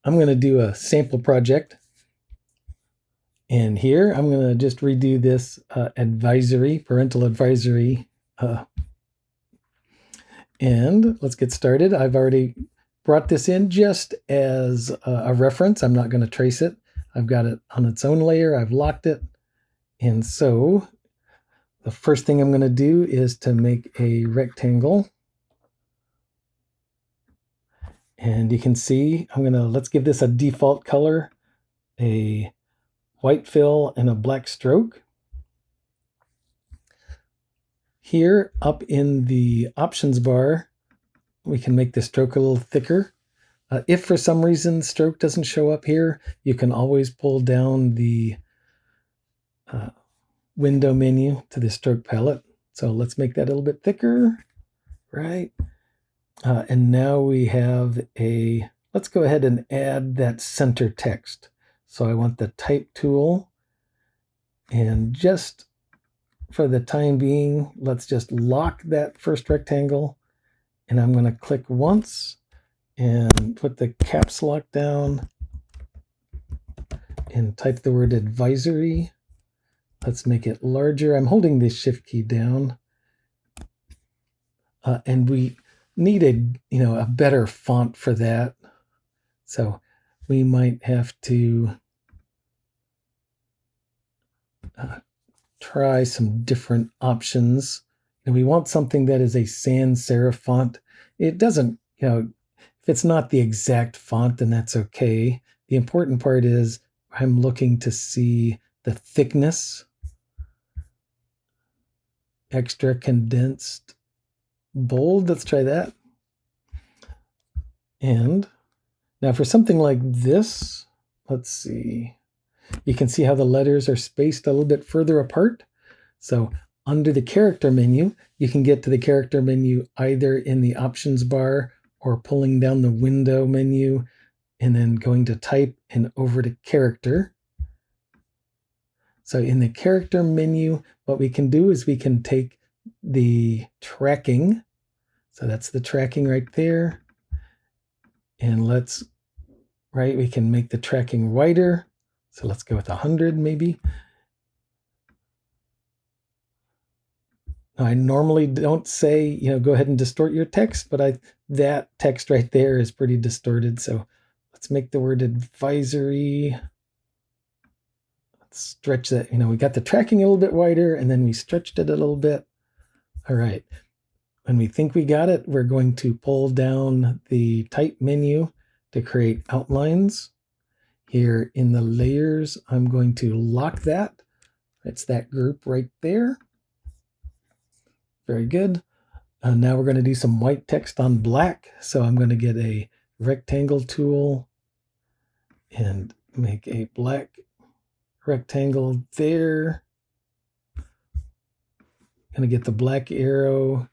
I'm going to do a sample project. And here I'm going to just redo this parental advisory. And let's get started. I've already brought this in just as a reference. I'm not going to trace it. I've got it on its own layer. I've locked it. And so the first thing I'm going to do is to make a rectangle. And you can see let's give this a default color, a white fill and a black stroke. Here up in the options bar, we can make the stroke a little thicker. If for some reason stroke doesn't show up here, you can always pull down the window menu to the stroke palette. So let's make that a little bit thicker, right? And now we have let's go ahead and add that center text. So I want the type tool, and just for the time being, let's just lock that first rectangle, and I'm going to click once and put the caps lock down and type the word advisory. Let's make it larger. I'm holding the shift key down. And we need a better font for that. So we might have to try some different options. And we want something that is a sans serif font. It doesn't, if it's not the exact font, then that's okay. The important part is I'm looking to see the thickness, extra condensed, bold. Let's try that. And now for something like this, let's see. You can see how the letters are spaced a little bit further apart. So under the character menu, you can get to the character menu either in the options bar or pulling down the window menu and then going to type and over to character. So in the character menu, what we can do is we can take the tracking. So that's the tracking right there. And we can make the tracking wider. So let's go with 100 maybe. Now, I normally don't say, go ahead and distort your text, but that text right there is pretty distorted. So let's make the word advisory. Let's stretch that. We got the tracking a little bit wider and then we stretched it a little bit. All right. When we think we got it, we're going to pull down the type menu to create outlines. Here in the layers, I'm going to lock that. It's that group right there. Very good. Now we're going to do some white text on black. So I'm going to get a rectangle tool and make a black rectangle there. I'm going to get the black arrow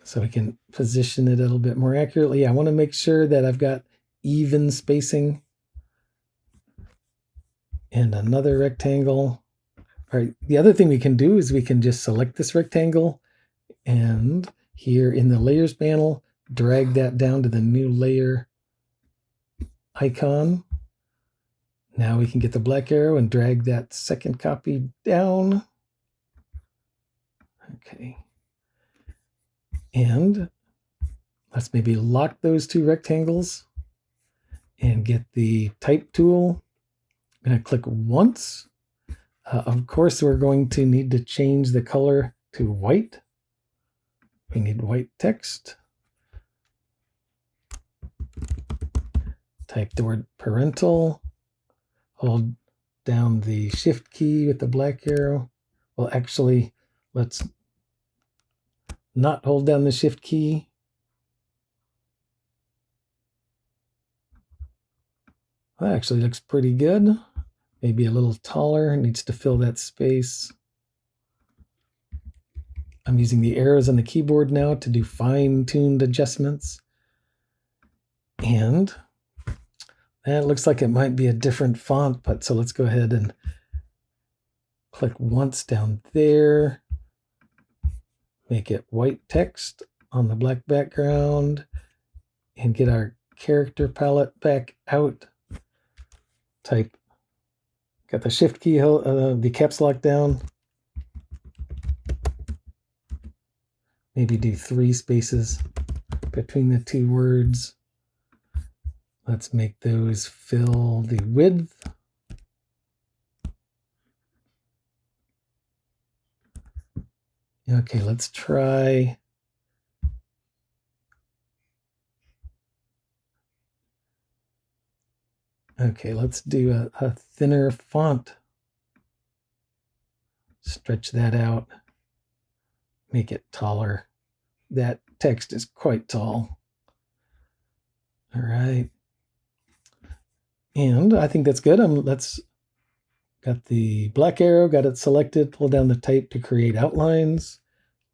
so we can position it a little bit more accurately. I want to make sure that I've got even spacing. And another rectangle. All right, the other thing we can do is we can just select this rectangle and here in the layers panel, drag that down to the new layer icon. Now we can get the black arrow and drag that second copy down. Okay. And let's maybe lock those two rectangles and get the type tool. I'm going to click once. Of course, we're going to need to change the color to white. We need white text. Type the word parental. Hold down the shift key with the black arrow. Well, actually, let's not hold down the shift key. That actually looks pretty good. Maybe a little taller, it needs to fill that space. I'm using the arrows on the keyboard now to do fine-tuned adjustments. And that looks like it might be a different font, but so let's go ahead and click once down there. Make it white text on the black background and get our character palette back out. Type, got the shift key, the caps lock down. Maybe do 3 spaces between the 2 words. Let's make those fill the width. Okay, let's try. Okay, let's do a thinner font. Stretch that out. Make it taller. That text is quite tall. All right. And I think that's good. Let's got the black arrow, got it selected, pull down the type to create outlines.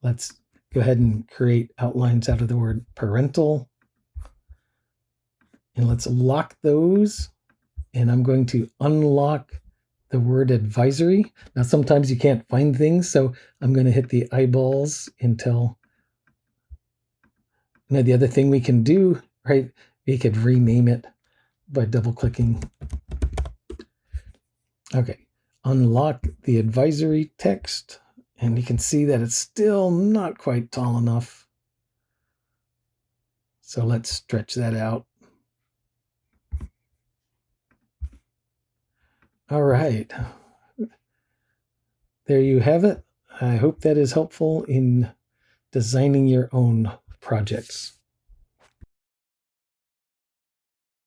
Let's go ahead and create outlines out of the word parental. And let's lock those. And I'm going to unlock the word advisory. Now, sometimes you can't find things, so I'm going to hit the eyeballs until. Now, the other thing we can do, right, we could rename it by double clicking. Okay, unlock the advisory text, and you can see that it's still not quite tall enough. So let's stretch that out. All right. There you have it. I hope that is helpful in designing your own projects.